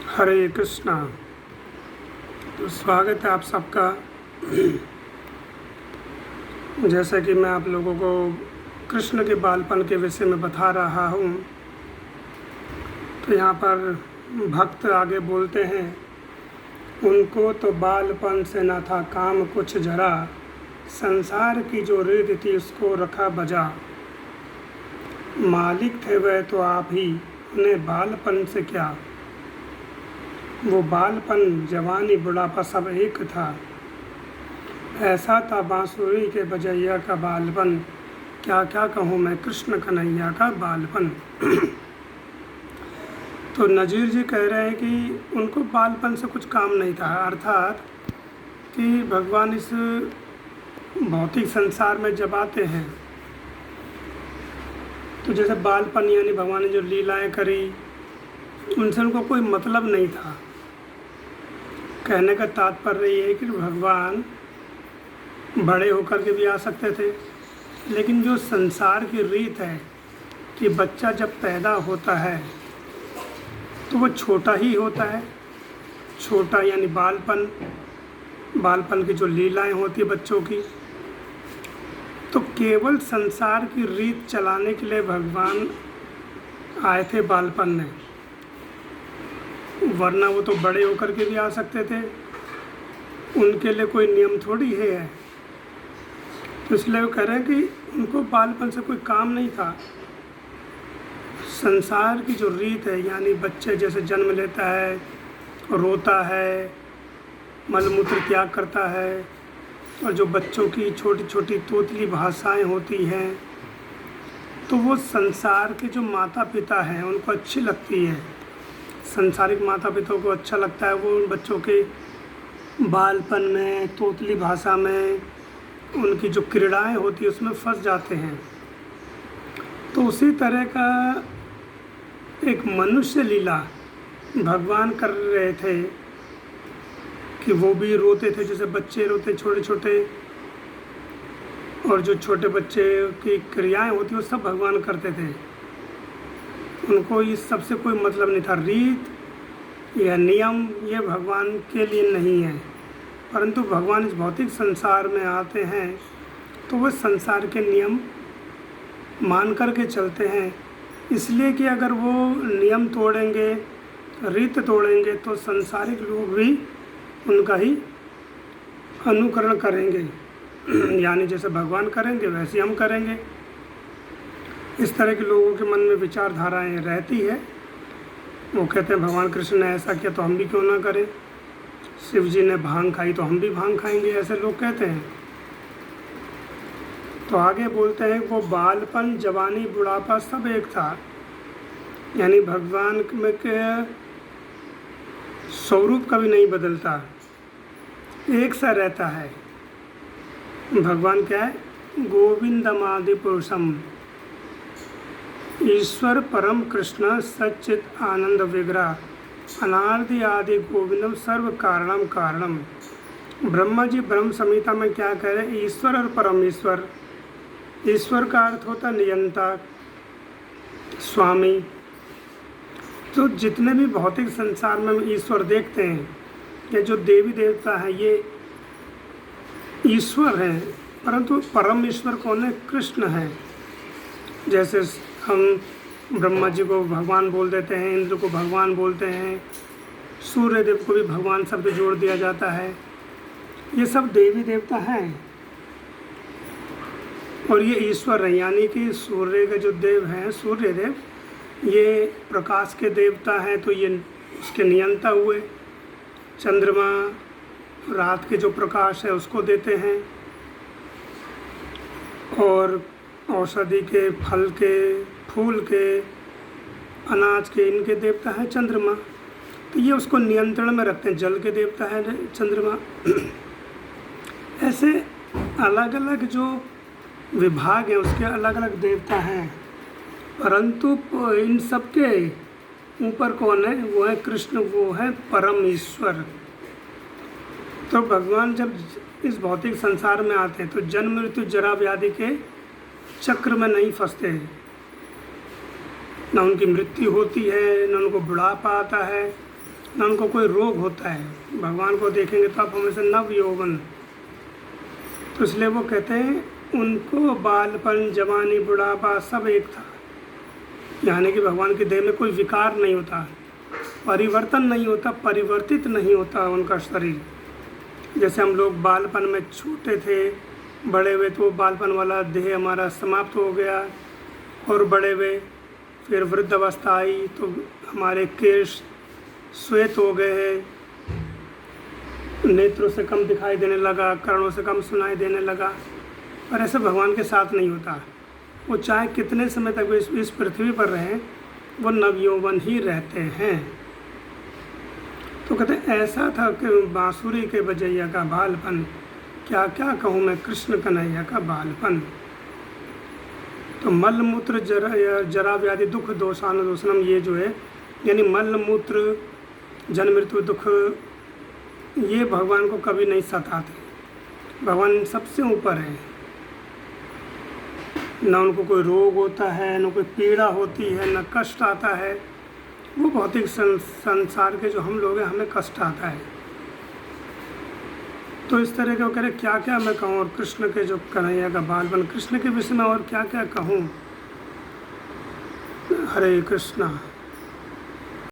हरे कृष्णा। तो स्वागत है आप सबका। जैसा कि मैं आप लोगों को कृष्ण के बालपन के विषय में बता रहा हूँ, तो यहाँ पर भक्त आगे बोलते हैं, उनको तो बालपन से न था काम कुछ जरा, संसार की जो रीत थी उसको रखा बजा। मालिक थे वह तो आप ही, उन्हें बालपन से क्या। वो बालपन जवानी बुढ़ापा सब एक था, ऐसा था बांसुरी के बजैया का बालपन। क्या क्या कहूँ मैं कृष्ण कन्हैया का बालपन। तो नजीर जी कह रहे हैं कि उनको बालपन से कुछ काम नहीं था, अर्थात कि भगवान इस भौतिक संसार में जब आते हैं तो जैसे बालपन यानी भगवान ने जो लीलाएं करी उनसे उनको कोई मतलब नहीं था। कहने का तात्पर्य ये है कि भगवान बड़े होकर के भी आ सकते थे, लेकिन जो संसार की रीत है कि बच्चा जब पैदा होता है तो वो छोटा ही होता है। छोटा यानी बालपन, बालपन की जो लीलाएं होती है बच्चों की, तो केवल संसार की रीत चलाने के लिए भगवान आए थे बालपन में, वरना वो तो बड़े होकर के भी आ सकते थे। उनके लिए कोई नियम थोड़ी है। तो इसलिए वो कह रहे हैं कि उनको बालपन से कोई काम नहीं था। संसार की जो रीत है यानी बच्चे जैसे जन्म लेता है, रोता है, मलमूत्र त्याग करता है, और जो बच्चों की छोटी छोटी तोतली भाषाएं होती हैं, तो वो संसार के जो माता पिता हैं उनको अच्छी लगती है। संसारिक माता पिता को अच्छा लगता है, वो उन बच्चों के बालपन में तोतली भाषा में उनकी जो क्रीड़ाएं होती है उसमें फंस जाते हैं। तो उसी तरह का एक मनुष्य लीला भगवान कर रहे थे कि वो भी रोते थे जैसे बच्चे रोते छोटे छोटे, और जो छोटे बच्चे की क्रियाएं होती वो सब भगवान करते थे। उनको इस सब से कोई मतलब नहीं था। रीत या नियम ये भगवान के लिए नहीं है, परंतु भगवान इस भौतिक संसार में आते हैं तो वो संसार के नियम मान कर के चलते हैं, इसलिए कि अगर वो नियम तोड़ेंगे, रीत तोड़ेंगे, तो संसारिक लोग भी उनका ही अनुकरण करेंगे। यानी जैसे भगवान करेंगे वैसे हम करेंगे। इस तरह के लोगों के मन में विचारधाराएं रहती है। वो कहते हैं भगवान कृष्ण ने ऐसा किया तो हम भी क्यों ना करें, शिव जी ने भांग खाई तो हम भी भांग खाएंगे, ऐसे लोग कहते हैं। तो आगे बोलते हैं वो बालपन जवानी बुढ़ापा सब एक था, यानी भगवान में के स्वरूप कभी नहीं बदलता, एक सा रहता है। भगवान क्या है? गोविंदमादि पुरुषम, ईश्वर परम कृष्ण सच्चित आनंद विग्रह, अनादि आदि गोविंदम सर्व कारणम कारणम। ब्रह्मा जी ब्रह्म संहिता में क्या कह रहे हैं? ईश्वर और परम ईश्वर। ईश्वर का अर्थ होता नियंता, स्वामी। तो जितने भी भौतिक संसार में हम ईश्वर देखते हैं, ये जो देवी देवता हैं ये ईश्वर हैं, परंतु परम ईश्वर कौन है? कृष्ण है। जैसे हम ब्रह्मा जी को भगवान बोल देते हैं, इंद्र को भगवान बोलते हैं, सूर्य देव को भी भगवान शब्द जोड़ दिया जाता है। ये सब देवी देवता हैं और ये ईश्वर है। यानी कि सूर्य के जो देव हैं, सूर्य देव, ये प्रकाश के देवता हैं, तो ये उसके नियंता हुए। चंद्रमा रात के जो प्रकाश है उसको देते हैं, और औषधि के, फल के, फूल के, अनाज के, इनके देवता है चंद्रमा। तो ये उसको नियंत्रण में रखते हैं। जल के देवता है चंद्रमा। ऐसे अलग अलग जो विभाग हैं उसके अलग अलग देवता हैं, परंतु इन सब के ऊपर कौन है? वो है कृष्ण, वो है परम ईश्वर। तो भगवान जब इस भौतिक संसार में आते हैं तो जन्म मृत्यु जरा व्याधि के चक्र में नहीं फंसते हैं। न उनकी मृत्यु होती है, न उनको बुढ़ापा आता है, ना उनको कोई रोग होता है। भगवान को देखेंगे तो आप हमेशा नव यौवन, तो इसलिए वो कहते हैं उनको बालपन, जवानी, बुढ़ापा सब एक था। यानी कि भगवान की देह में कोई विकार नहीं होता, परिवर्तन नहीं होता, परिवर्तित नहीं होता उनका शरीर। जैसे हम लोग बालपन में छोटे थे, बड़े हुए तो बालपन वाला देह हमारा समाप्त हो गया, और बड़े हुए फिर वृद्ध अवस्था आई तो हमारे केश श्वेत हो गए हैं, नेत्रों से कम दिखाई देने लगा, कर्णों से कम सुनाई देने लगा। पर ऐसे भगवान के साथ नहीं होता। वो चाहे कितने समय तक इस पृथ्वी पर रहें, वो नवयौवन ही रहते हैं। तो कहते हैं ऐसा था कि बांसुरी के बजैया का बालपन, क्या क्या कहूँ मैं कृष्ण कन्हैया का बालपन। तो मल मूत्र जरा व्याधि दुख दोषानुदोषनम, ये जो है यानी मल मूत्र जन्म मृत्यु दुख, ये भगवान को कभी नहीं सताते। भगवान सबसे ऊपर है, ना उनको कोई रोग होता है, ना कोई पीड़ा होती है, ना कष्ट आता है। वो भौतिक संसार के जो हम लोग हैं, हमें कष्ट आता है। तो इस तरह के वो कह रहे क्या क्या मैं कहूँ, और कृष्ण के जो कन्हैया का बालपन, कृष्ण के विषय में और क्या क्या कहूँ। हरे कृष्णा।